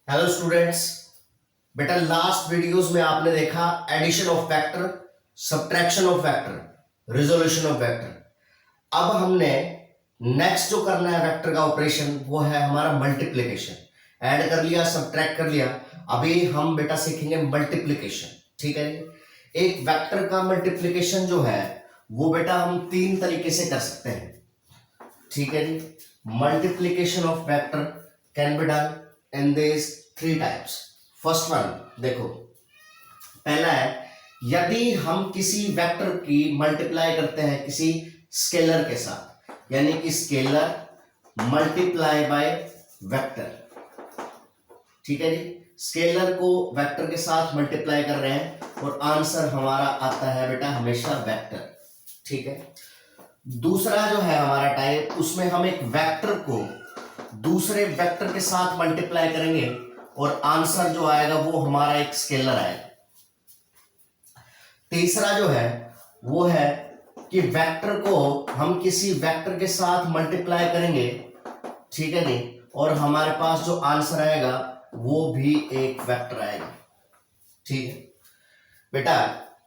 Hello students. बेटा last videos में आपने देखा addition of vector, subtraction of vector, resolution of vector. अब हमने नेक्स्ट जो करना है वेक्टर का ऑपरेशन वो है हमारा मल्टीप्लिकेशन। ऐड कर लिया, सब्ट्रैक्ट कर लिया, अभी हम बेटा सीखेंगे मल्टीप्लिकेशन। ठीक है जी। एक वेक्टर का मल्टीप्लिकेशन जो है वो बेटा हम तीन तरीके से कर सकते हैं। ठीक है जी। Multiplication of vector can be done in this three types. First one देखो, पहला है यदि हम किसी वेक्टर की मल्टीप्लाई करते हैं किसी स्केलर के साथ, यानी कि स्केलर मल्टीप्लाई बाय वेक्टर। ठीक है जी। स्केलर को वेक्टर के साथ मल्टीप्लाई कर रहे हैं और आंसर हमारा आता है बेटा हमेशा वेक्टर। ठीक है। दूसरा जो है हमारा टाइप, उसमें हम एक वेक्टर को दूसरे वेक्टर के साथ मल्टीप्लाई करेंगे और आंसर जो आएगा वो हमारा एक स्केलर आएगा। तीसरा जो है वो है कि वेक्टर को हम किसी वेक्टर के साथ मल्टीप्लाई करेंगे, ठीक है नहीं, और हमारे पास जो आंसर आएगा वो भी एक वेक्टर आएगा। ठीक है बेटा,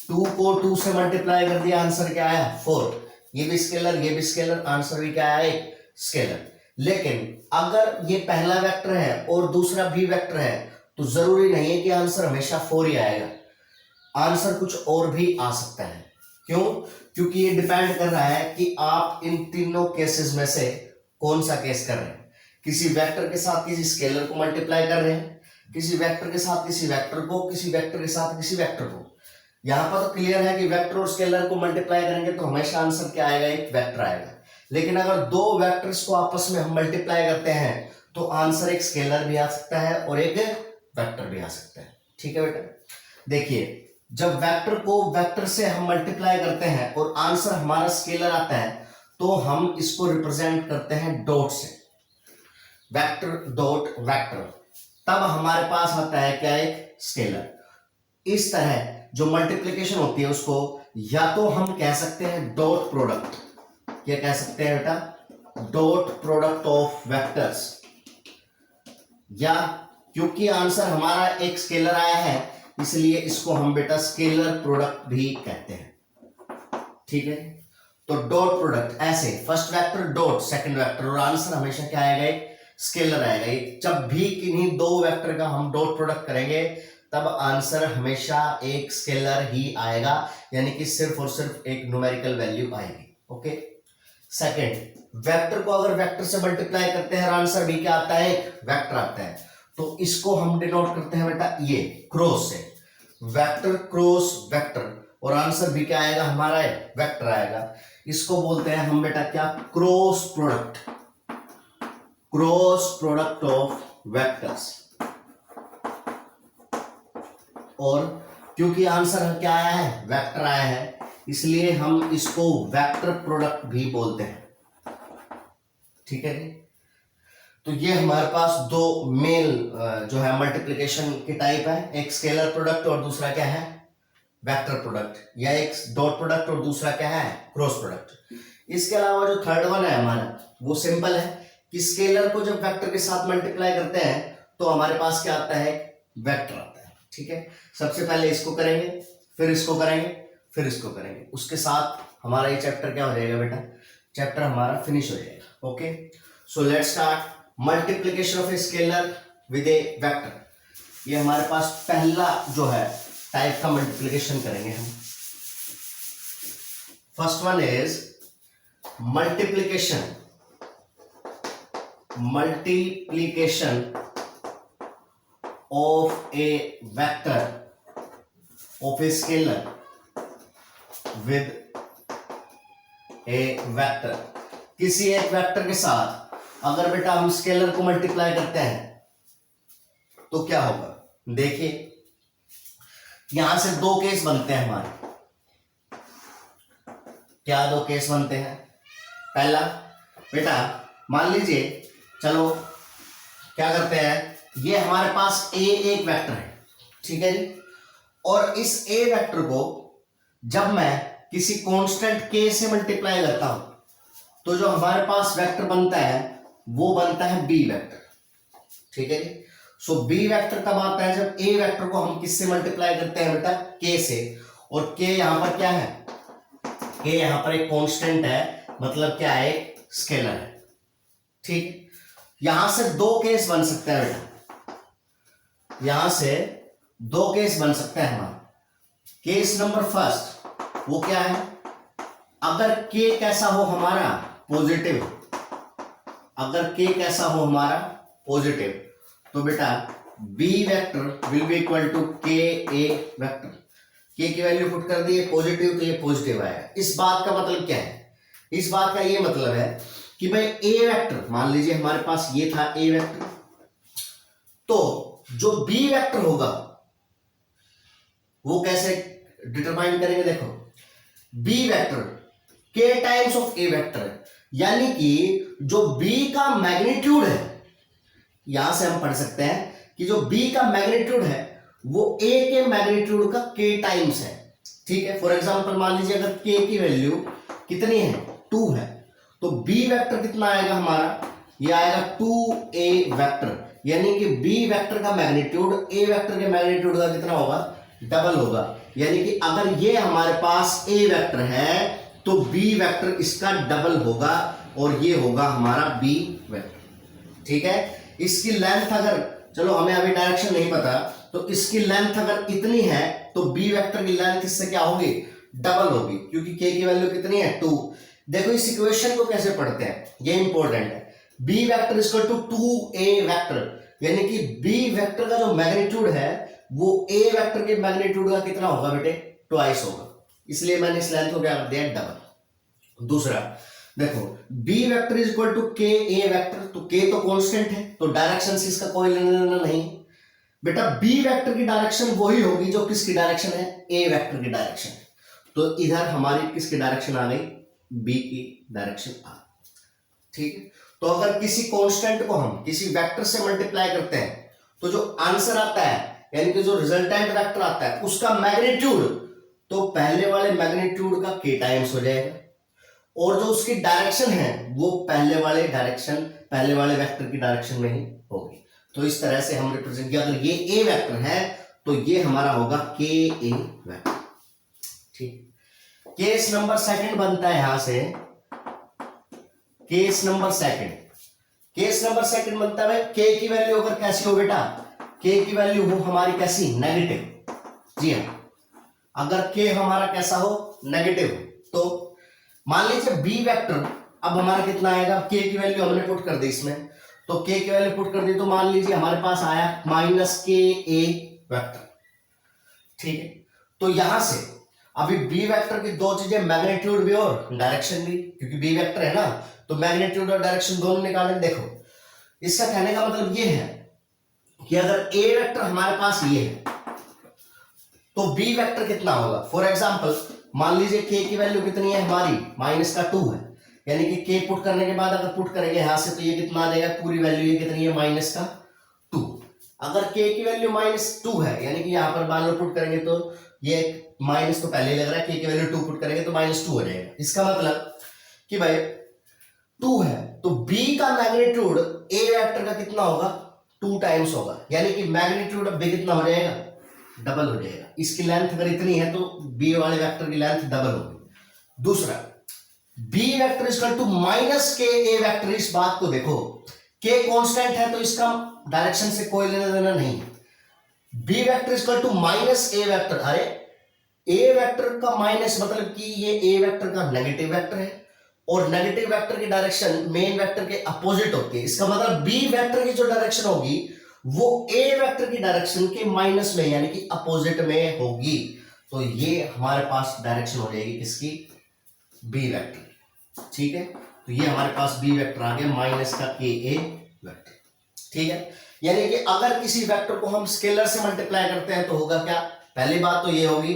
2 को 2 से मल्टीप्लाई कर दिया, आंसर क्या आया 4। ये भी स्केलर, ये भी स्केलर, आंसर भी क्या आया एक स्केलर। लेकिन अगर ये पहला वेक्टर है और दूसरा भी वेक्टर है तो जरूरी नहीं है कि आंसर हमेशा 4 ही आएगा, आंसर कुछ और भी आ सकता है। क्यों? क्योंकि ये डिपेंड कर रहा है कि आप इन तीनों केसेस में से कौन सा केस कर रहे हैं। किसी वेक्टर के साथ किसी स्केलर को मल्टीप्लाई कर रहे हैं, किसी वेक्टर के साथ किसी वेक्टर को, किसी वेक्टर के साथ किसी वेक्टर को। यहां पर तो क्लियर है कि वेक्टर और स्केलर को मल्टीप्लाई करेंगे तो हमेशा आंसर क्या आएगा, एक वेक्टर आएगा। लेकिन अगर दो वेक्टर्स को आपस में हम मल्टीप्लाई करते हैं तो आंसर एक स्केलर भी आ सकता है और एक वेक्टर भी आ सकता है। ठीक है बेटा, देखिए जब वेक्टर को वेक्टर से हम मल्टीप्लाई करते हैं और आंसर हमारा स्केलर आता है तो हम इसको रिप्रेजेंट करते हैं डॉट से, वेक्टर डॉट वेक्टर, तब हमारे पास आता है क्या, एक स्केलर। इस तरह जो मल्टीप्लिकेशन होती है उसको या तो हम कह सकते हैं डॉट प्रोडक्ट, क्या कह सकते हैं बेटा, डॉट प्रोडक्ट ऑफ वेक्टर्स, या क्योंकि आंसर हमारा एक स्केलर आया है इसलिए इसको हम बेटा स्केलर प्रोडक्ट भी कहते हैं। ठीक है, तो डॉट प्रोडक्ट ऐसे, first vector dot second vector और आंसर हमेशा क्या आएगा, एक स्केलर आएगा। जब भी किन्हीं दो वेक्टर का हम डॉट प्रोडक्ट करेंगे तब आंसर हमेशा एक स्केलर ही आएगा, यानी कि सिर्फ और सिर्फ एक न्यूमेरिकल वैल्यू आएगी। ओके। सेकंड, वेक्टर को अगर वेक्टर से मल्टीप्लाई करते हैं और आंसर भी क्या आता है, एक वेक्टर आता है, तो इसको हम डिनोट करते हैं बेटा ये क्रॉस से, वेक्टर क्रॉस वेक्टर, और आंसर भी क्या आएगा हमारा, वेक्टर आएगा। इसको बोलते हैं हम बेटा क्या, cross product, cross product of vectors. और क्योंकि आंसर क्या आया है, वेक्टर आया है, इसलिए हम इसको वेक्टर प्रोडक्ट भी बोलते हैं। ठीक है जी। तो ये हमारे पास दो मेन जो है मल्टीप्लिकेशन की टाइप है, एक स्केलर प्रोडक्ट और दूसरा क्या है, वेक्टर प्रोडक्ट, या एक डॉट प्रोडक्ट और दूसरा क्या है, क्रॉस प्रोडक्ट। इसके अलावा जो थर्ड वन है हमारा वो सिंपल है कि स्केलर को जब वेक्टर के साथ मल्टीप्लाई करते हैं तो हमारे पास क्या आता है, वेक्टर आता है। ठीक है, सबसे पहले इसको करेंगे, फिर इसको करेंगे, फिर इसको करेंगे, उसके साथ हमारा ये चैप्टर क्या हो जाएगा बेटा, चैप्टर हमारा फिनिश हो जाएगा। Okay, so let's start multiplication of a scalar with A vector. ये हमारे पास पहला जो है टाइप का मल्टीप्लिकेशन करेंगे हम। First one is multiplication of a vector of a scalar with a vector। किसी एक वेक्टर के साथ अगर बेटा हम स्केलर को मल्टीप्लाई करते हैं तो क्या होगा, देखिए यहां से दो केस बनते हैं हमारे। क्या दो केस बनते हैं, पहला बेटा मान लीजिए, चलो क्या करते हैं, ये हमारे पास ए एक वेक्टर है, ठीक है जी, और इस ए वेक्टर को जब मैं किसी कांस्टेंट के से मल्टीप्लाई करता हूं तो जो हमारे पास वेक्टर बनता है वो बनता है बी वेक्टर। ठीक है जी, सो बी वेक्टर तब आता है जब ए वेक्टर को हम किससे मल्टीप्लाई करते हैं बेटा, के से, और के यहां पर क्या है, के यहां पर एक कांस्टेंट है, मतलब क्या है, एक स्केलर है। ठीक, यहां से दो केस बन सकते हैं बेटा, यहां से दो केस बन सकते हैं हमारा। केस नंबर फर्स्ट वो क्या है, अगर के कैसा हो हमारा पॉजिटिव, अगर के कैसा हो हमारा पॉजिटिव, तो बेटा B vector will be equal to K A vector. के की वैल्यू पुट कर दिए पॉजिटिव, तो ये पॉजिटिव आएगा। इस बात का मतलब क्या है, इस बात का ये मतलब है कि भाई ए वेक्टर, मान लीजिए हमारे पास ये था ए वेक्टर, तो जो बी वेक्टर होगा वो कैसे डिटरमाइन करेंगे, देखो बी वेक्टर के टाइम्स ऑफ ए वेक्टर है, यानी कि जो बी का मैग्नीट्यूड है, यहां से हम पढ़ सकते हैं कि जो बी का मैग्नीट्यूड है वो ए के मैग्नीट्यूड का के टाइम्स है। ठीक है, फॉर एग्जांपल मान लीजिए अगर के की वैल्यू कितनी है, 2 है, तो बी वेक्टर कितना आएगा हमारा, ये आएगा 2a वेक्टर, यानी कि बी वेक्टर का मैग्नीट्यूड ए वेक्टर के मैग्नीट्यूड का कितना होगा, डबल होगा। यानी कि अगर ये हमारे पास ए वेक्टर है तो बी वेक्टर इसका डबल होगा, और ये होगा हमारा बी वेक्टर। ठीक है, इसकी लेंथ अगर, चलो हमें अभी डायरेक्शन नहीं पता, तो इसकी लेंथ अगर इतनी है तो बी वेक्टर की लेंथ इससे क्या होगी, डबल होगी, क्योंकि के की वैल्यू कितनी है, 2। देखो इस इक्वेशन को कैसे पढ़ते हैं, ये इंपॉर्टेंट है। B vector equal to 2a vector, यानी कि बी वेक्टर का जो मैग्नीट्यूड है वो ए वेक्टर के मैग्नीट्यूड का कितना होगा बेटे, ट्वाइस होगा, इसलिए मैंने इस लेंथ को क्या कर दिया, डबल। दूसरा देखो B vector is equal to K A vector, तो के तो कांस्टेंट है, तो डायरेक्शन से इसका कोई लेना देना नहीं बेटा। बी वेक्टर की डायरेक्शन वही होगी जो किसकी डायरेक्शन है, ए वेक्टर की डायरेक्शन। तो इधर हमारी किसकी डायरेक्शन आ गई, बी की डायरेक्शन आ गई। ठीक है, तो अगर किसी कांस्टेंट को हम किसी वेक्टर से मल्टीप्लाई करते हैं तो जो आंसर आता है, यानी कि जो रिजल्टेंट वेक्टर आता है उसका मैग्नीट्यूड, तो पहले वाले मैग्नीट्यूड का के टाइम्स हो जाएगा, और जो उसकी डायरेक्शन है वो पहले वाले वेक्टर की डायरेक्शन में ही होगी। तो इस तरह से हम रिप्रेजेंट किया, अगर ये ए वेक्टर है तो ये हमारा होगा के ए वेक्टर। ठीक, केस नंबर सेकंड बनता है यहां से, केस नंबर सेकंड बनता है के की वैल्यू अगर कैसी हो बेटा, के की वैल्यू हो हमारी कैसी, नेगेटिव। जी हाँ, अगर के हमारा कैसा हो, नेगेटिव, तो मान लीजिए बी वेक्टर अब हमारा कितना आएगा, के की वैल्यू हमने पुट कर दी इसमें, तो के की वैल्यू पुट कर दी, तो मान लीजिए हमारे पास आया माइनस के ए वेक्टर। ठीक है, तो यहां से अभी बी वेक्टर की दो चीजें, मैग्नीट्यूड भी और डायरेक्शन भी, क्योंकि बी वेक्टर है ना, तो मैग्नीट्यूड और डायरेक्शन दोनों निकालें। देखो इसका कहने का मतलब ये है कि अगर ए वेक्टर हमारे पास ये है तो बी वेक्टर कितना होगा। फॉर एग्जांपल मान लीजिए के की वैल्यू कितनी है हमारी, माइनस का 2 है, यानी कि के पुट करने के बाद अगर पुट करेंगे यहां से तो ये कितना आ जाएगा, पूरी वैल्यू ये कितनी है, माइनस का 2। अगर के की वैल्यू -2 है, यानी कि यहां पर मान लो पुट करेंगे तो ये माइनस तो पहले लग रहा है, के की वैल्यू 2 पुट करेंगे तो -2 हो जाएगा। इसका मतलब कि भाई 2 है तो बी का मैग्नीट्यूड ए वेक्टर का कितना होगा, 2 टाइम्स होगा, यानी कि मैग्नीट्यूड ऑफ बी कितना हो जाएगा, डबल हो जाएगा। इसकी लेंथ अगर इतनी है तो बी वाले वेक्टर की लेंथ डबल होगी। दूसरा B vector equal to minus K A vector, इस बात को देखो, के कांस्टेंट है तो इसका डायरेक्शन से कोई लेना देना नहीं। B vector equal to minus A vector, अरे ए वेक्टर का माइनस मतलब कि ये ए वेक्टर का नेगेटिव वेक्टर है, और नेगेटिव वेक्टर की डायरेक्शन मेन वेक्टर के अपोजिट होती है। इसका मतलब बी वेक्टर की जो डायरेक्शन होगी वो ए वेक्टर की डायरेक्शन के माइनस में, यानी कि अपोजिट में होगी। तो ये हमारे पास डायरेक्शन हो जाएगी किसकी, बी वेक्टर। ठीक है, तो ये हमारे पास बी वेक्टर आ गया माइनस का के ए वेक्टर। ठीक है, यानी कि अगर किसी वेक्टर को हम स्केलर से मल्टीप्लाई करते हैं तो होगा क्या, पहली बात तो ये होगी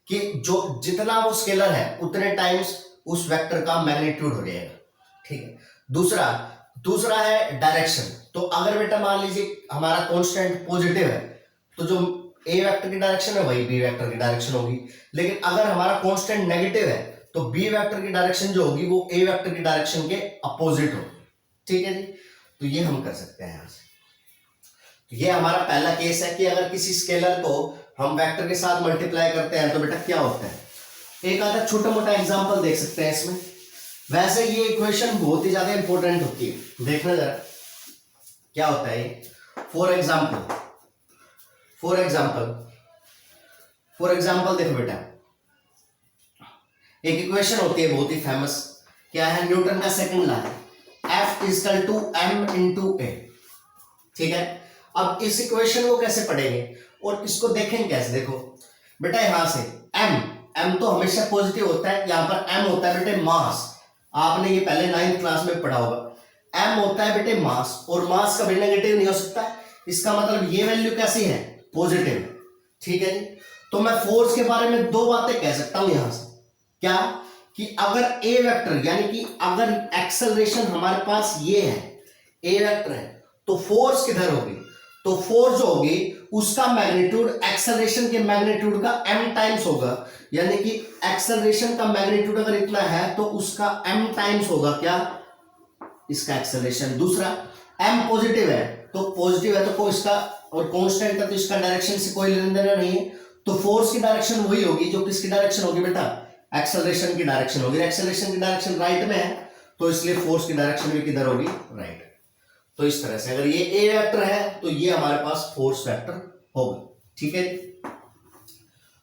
कि जो जितना वो स्केलर है उतने टाइम्स उस वेक्टर का मैग्नीट्यूड हो जाएगा। ठीक है, दूसरा है डायरेक्शन। तो अगर बेटा मान लीजिए हमारा कांस्टेंट पॉजिटिव है तो जो ए वेक्टर की डायरेक्शन है वही बी वेक्टर की डायरेक्शन होगी, लेकिन अगर हमारा कांस्टेंट नेगेटिव है तो बी वेक्टर की डायरेक्शन जो होगी वो ए वेक्टर की डायरेक्शन के अपोजिट होगी। ठीक है जी, तो ये हम कर सकते हैं यहां से। ये हमारा पहला केस है कि अगर किसी स्केलर को हम वेक्टर के साथ मल्टीप्लाई करते हैं तो बेटा क्या होता है। एक आधा छोटा मोटा एग्जांपल देख सकते हैं इसमें। वैसे ये इक्वेशन बहुत ही ज्यादा इंपॉर्टेंट होती है, देखना जरा क्या होता है। फॉर एग्जाम्पल देखो बेटा, एक इक्वेशन होती है बहुत ही फेमस, क्या है, न्यूटन का सेकंड लॉ है, F equal to m into A. ठीक है, अब इस इक्वेशन को कैसे पढ़ेंगे और इसको देखेंगे कैसे। देखो बेटा यहां से m तो हमेशा पॉजिटिव होता है, यहां पर m होता है बेटे मास। आपने ये पहले 9th क्लास में पढ़ा होगा। m होता है बेटे मास, और मास कभी नेगेटिव नहीं हो सकता। इसका मतलब ये वैल्यू कैसी है, पॉजिटिव। ठीक है जी, तो मैं फोर्स के बारे में दो बातें कह सकता हूं यहां से। क्या कि अगर ए वेक्टर यानी कि अगर एक्सेलरेशन हमारे पास ये है, ए वेक्टर है, तो फोर्स किधर होगी, तो फोर्स जो होगी उसका मैग्नीट्यूड एक्सेलरेशन के मैग्नीट्यूड का m टाइम्स होगा। यानी कि एक्सेलरेशन का मैग्नीट्यूड अगर इतना है तो उसका m टाइम्स होगा क्या, इसका एक्सेलरेशन। दूसरा m पॉजिटिव है, तो पॉजिटिव है तो कोई इसका, और कांस्टेंट है तो इसका डायरेक्शन से कोई लेना देना नहीं है, तो फोर्स की डायरेक्शन वही होगी जो किसकी डायरेक्शन होगी बेटा, एक्सेलरेशन की डायरेक्शन होगी। एक्सेलरेशन की डायरेक्शन राइट में है तो इसलिए फोर्स की डायरेक्शन भी किधर होगी, राइट। तो इस तरह से अगर ये ए वेक्टर है तो ये हमारे पास फोर्स वेक्टर होगा। ठीक है,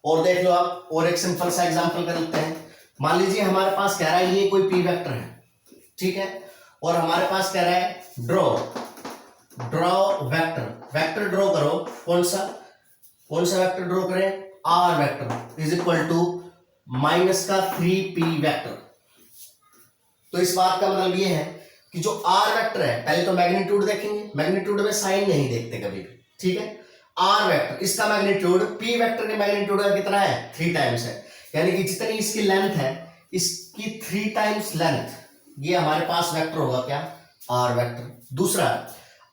और देख लो आप, और एक सिंपल सा एग्जांपल कर लेते हैं। मान लीजिए हमारे पास कह रहा है ये कोई पी वेक्टर है, ठीक है, और हमारे पास कह रहा है ड्रॉ वेक्टर ड्रॉ करो। कौन सा वेक्टर ड्रॉ करें, R vector is equal to minus का 3p वेक्टर। तो इस बात का मतलब ये है कि जो आर वेक्टर है, पहले तो मैग्नीट्यूड देखेंगे, मैग्नीट्यूड में साइन नहीं देखते कभी भी। ठीक है, आर वेक्टर इसका मैग्नीट्यूड पी वेक्टर के मैग्नीट्यूड का कितना है, 3 टाइम्स है। यानी कि जितनी इसकी लेंथ है इसकी 3 टाइम्स लेंथ, ये हमारे पास वेक्टर होगा क्या, आर वेक्टर। दूसरा,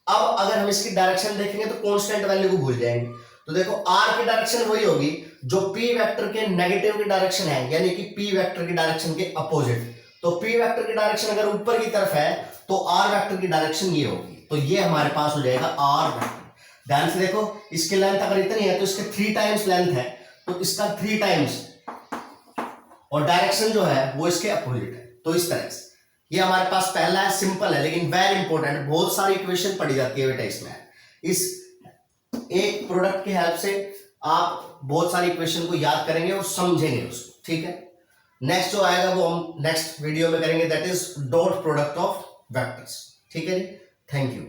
अब अगर हम इसकी डायरेक्शन देखेंगे तो कांस्टेंट वैल्यू को भूल जाएंगे। तो देखो आर की डायरेक्शन वही होगी जो पी वेक्टर के नेगेटिव की डायरेक्शन है, यानी कि पी वेक्टर की डायरेक्शन के अपोजिट। तो पी वेक्टर की डायरेक्शन अगर ऊपर की तरफ है तो आर वेक्टर की डायरेक्शन ये होगी, तो ये हमारे पास हो जाएगा आर वेक्टर। ध्यान से देखो, इसकी लेंथ अगर इतनी है तो इसके 3 टाइम्स लेंथ है, तो इसका 3 टाइम्स, और डायरेक्शन जो है वो इसके अपोजिट है। तो इस तरह से ये हमारे पास पहला है, सिंपल है लेकिन वेरी इंपॉर्टेंट, बहुत सारी इक्वेशन पढ़ी जाती है बेटा इसमें। इस एक प्रोडक्ट की हेल्प से आप बहुत सारी इक्वेशन को याद करेंगे और समझेंगे उसको। ठीक है, नेक्स्ट जो आएगा वो हम नेक्स्ट वीडियो में करेंगे, that is dot product of vectors. ठीक है जी, थैंक यू।